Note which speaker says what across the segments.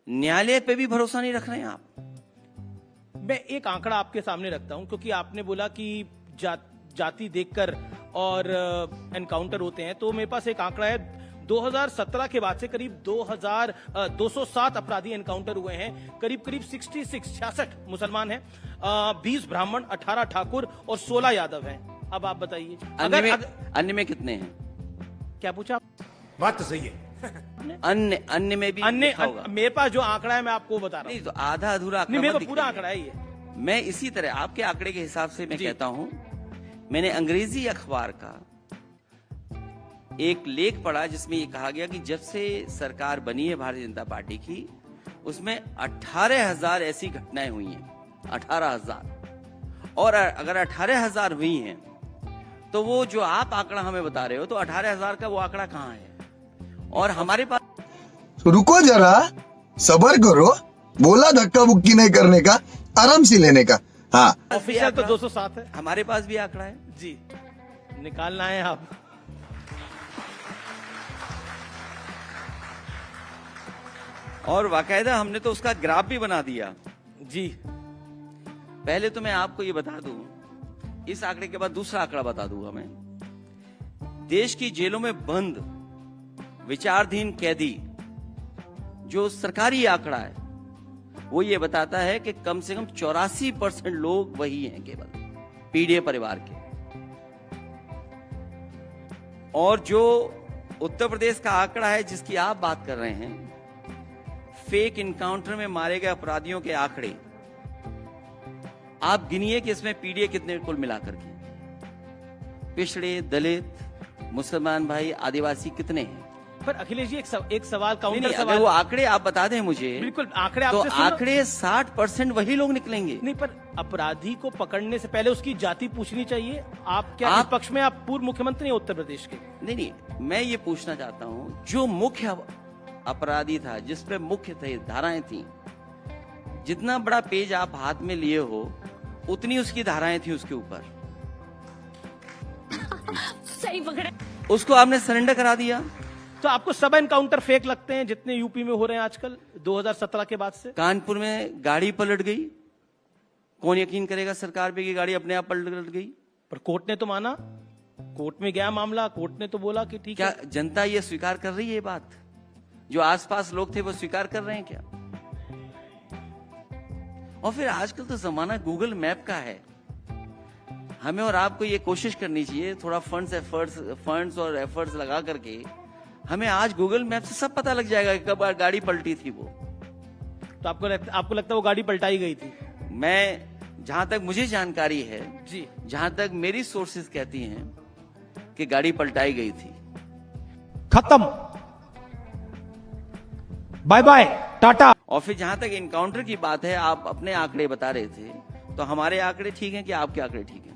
Speaker 1: न्यायालय पे भी भरोसा नहीं रख रहे हैं आप।
Speaker 2: मैं एक आंकड़ा आपके सामने रखता हूं, क्योंकि आपने बोला कि जाति देखकर और एनकाउंटर होते हैं, तो मेरे पास एक आंकड़ा है 2017 के बाद से करीब 207 अपराधी एनकाउंटर हुए हैं। करीब 66 मुसलमान हैं, 20 ब्राह्मण, 18 ठाकुर और 16 यादव हैं। अब आप बताइए
Speaker 1: अन्य में कितने हैं?
Speaker 2: क्या पूछा?
Speaker 3: बात तो सही है।
Speaker 1: अन्य में भी
Speaker 2: अन्य मेरे पास जो आंकड़ा है मैं आपको बता रहा हूँ।
Speaker 1: नहीं तो आधा अधूरा आंकड़ा
Speaker 2: मेरे
Speaker 1: मत
Speaker 2: पास पूरा
Speaker 1: दिखाइए।
Speaker 2: आंकड़ा है ये।
Speaker 1: मैं इसी तरह आपके आंकड़े के हिसाब से मैं कहता हूं, मैंने अंग्रेजी अखबार का एक लेख पढ़ा जिसमें ये कहा गया कि जब से सरकार बनी है भारतीय जनता पार्टी की, उसमें 18,000 ऐसी घटनाएं हुई हैं। 18,000। और अगर 18,000 हुई हैं तो वो जो आप आंकड़ा हमें बता रहे हो, तो 18,000 का वो आंकड़ा कहाँ है? और हमारे पास
Speaker 4: रुको जरा, सबर करो, बोला धक्का बुक्की नहीं करने का, आराम से लेने का। हाँ,
Speaker 2: ऑफिशियल तो 207 है।
Speaker 1: हमारे पास भी आंकड़ा है
Speaker 2: जी, निकालना है आप।
Speaker 1: और बाकायदा हमने तो उसका ग्राफ भी बना दिया।
Speaker 2: जी,
Speaker 1: पहले तो मैं आपको ये बता दूं, इस आंकड़े के बाद दूसरा आंकड़ा बता दूंगा मैं। देश की जेलों में बंद विचाराधीन कैदी, जो सरकारी आंकड़ा है, वो ये बताता है कि कम से कम 84% लोग वही हैं केवल पीड़ित परिवार के। और जो उत्तर प्रदेश का आंकड़ा है जिसकी आप बात कर रहे हैं, फेक इनकाउंटर में मारे गए अपराधियों के आंकड़े, आप गिनिए कि इसमें पीड़ित कितने कुल मिलाकर के, पिछड़े, दलित, मुसलमान भाई, आदिवासी कितने हैं?
Speaker 2: पर अखिलेश जी एक सवाल काउंटर
Speaker 1: नहीं,
Speaker 2: सवाल।
Speaker 1: अगर वो आंकड़े आप बता दें मुझे,
Speaker 2: बिल्कुल आंकड़े
Speaker 1: तो
Speaker 2: आपसे
Speaker 1: आंकड़े 60% वही लोग निकलेंगे।
Speaker 2: नहीं, पर अपराधी को पकड़ने से पहले उसकी जाति पूछनी चाहिए। आप क्या इस पक्ष में? आप पूर्व मुख्यमंत्री हैं उत्तर प्रदेश के।
Speaker 1: नहीं, मैं ये पूछना चाहता हूं, जो मुख्य अपराधी था, जिसपे मुख्य थे धाराएं थी, जितना बड़ा पेज आप हाथ में लिए हो उतनी उसकी धाराएं थी उसके ऊपर।
Speaker 5: सही पकड़े।
Speaker 1: उसको आपने सरेंडर करा दिया।
Speaker 2: तो आपको सब एनकाउंटर फेक लगते हैं जितने यूपी में हो रहे हैं आजकल 2017 के बाद से?
Speaker 1: कानपुर में गाड़ी पलट गई, कौन यकीन करेगा सरकार पे कि गाड़ी अपने आप पलट गई?
Speaker 2: पर कोर्ट ने तो माना, कोर्ट में गया मामला, कोर्ट ने तो बोला कि ठीक है।
Speaker 1: क्या जनता ये स्वीकार कर रही है? ये बात जो आसपास लोग थे वो स्वीकार कर रहे हैं क्या? और फिर आजकल तो जमाना गूगल मैप का है। हमें और आपको ये कोशिश करनी चाहिए, थोड़ा फंड्स और एफर्ट्स लगा करके हमें आज गूगल मैप से सब पता लग जाएगा कि कब गाड़ी पलटी थी वो।
Speaker 2: तो आपको लगता है वो गाड़ी पलटाई गई थी?
Speaker 1: मैं, जहां तक मुझे जानकारी है
Speaker 2: जी,
Speaker 1: जहां तक मेरी सोर्सेज कहती हैं कि गाड़ी पलटाई गई थी।
Speaker 2: खत्म, बाय बाय, टाटा।
Speaker 1: और फिर जहां तक इनकाउंटर की बात है, आप अपने आंकड़े बता रहे थे, तो हमारे आंकड़े ठीक हैं कि आपके आंकड़े ठीक हैं?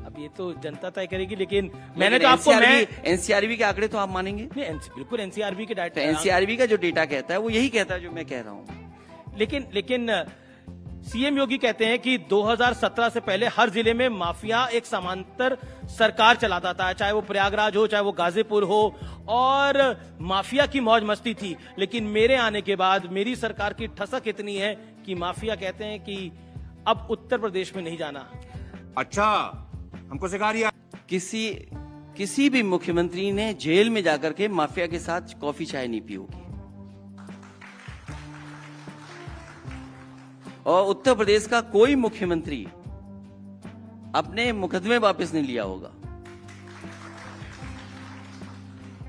Speaker 2: अब ये तो जनता तय करेगी, लेकिन मैंने तो आपको
Speaker 1: एनसीआरबी के आंकड़े तो आप मानेंगे?
Speaker 2: नहीं, बिल्कुल एनसीआरबी के डाटा,
Speaker 1: एनसीआरबी का जो डेटा कहता है वो यही कहता है जो मैं कह रहा हूं।
Speaker 2: लेकिन सीएम योगी कहते हैं कि 2017 से पहले हर जिले में माफिया एक समांतर सरकार चलाता था, चाहे वो प्रयागराज हो, चाहे वो गाजीपुर हो, और माफिया की मौज मस्ती थी। लेकिन मेरे आने के बाद मेरी सरकार की ठसक इतनी है कि माफिया कहते हैं कि अब उत्तर प्रदेश में नहीं जाना।
Speaker 3: अच्छा, हमको सिखा दिया।
Speaker 1: किसी भी मुख्यमंत्री ने जेल में जाकर के माफिया के साथ कॉफी चाय नहीं पी होगी। और उत्तर प्रदेश का कोई मुख्यमंत्री अपने मुकदमे वापस नहीं लिया होगा।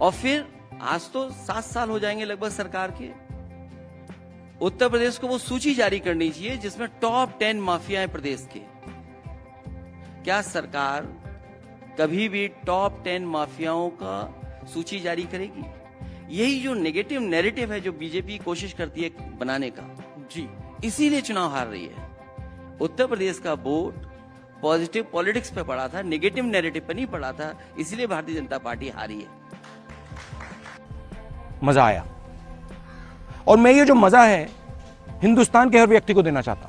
Speaker 1: और फिर आज तो 7 साल हो जाएंगे लगभग सरकार के। उत्तर प्रदेश को वो सूची जारी करनी चाहिए जिसमें टॉप 10 माफिया है प्रदेश के। क्या सरकार कभी भी टॉप 10 माफियाओं का सूची जारी करेगी? यही जो नेगेटिव नैरेटिव है जो बीजेपी कोशिश करती है बनाने का,
Speaker 2: जी,
Speaker 1: इसीलिए चुनाव हार रही है। उत्तर प्रदेश का वोट पॉजिटिव पॉलिटिक्स पे पड़ा था, नेगेटिव नैरेटिव पे नहीं पड़ा था, इसलिए भारतीय जनता पार्टी हारी है।
Speaker 6: मजा आया, और मैं ये जो मजा है हिंदुस्तान के हर व्यक्ति को देना चाहता हूं।